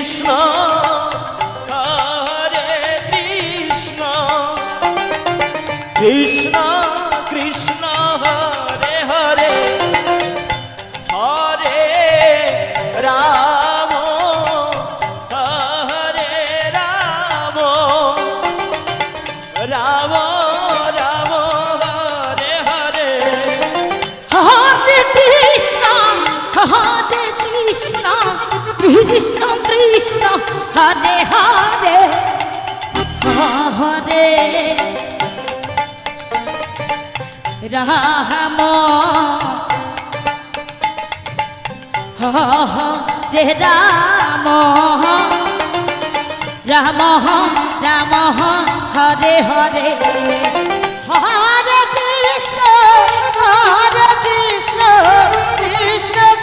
Krishna Hare Krishna Krishna Krishna Hare Hare Hare Ram Hare Ram Ram Ram Hare Hare Hare Krishna Krishna Krishna Hare Hare Hare Ram Hare Ram Ram Ram Hare Hare Hare Krishna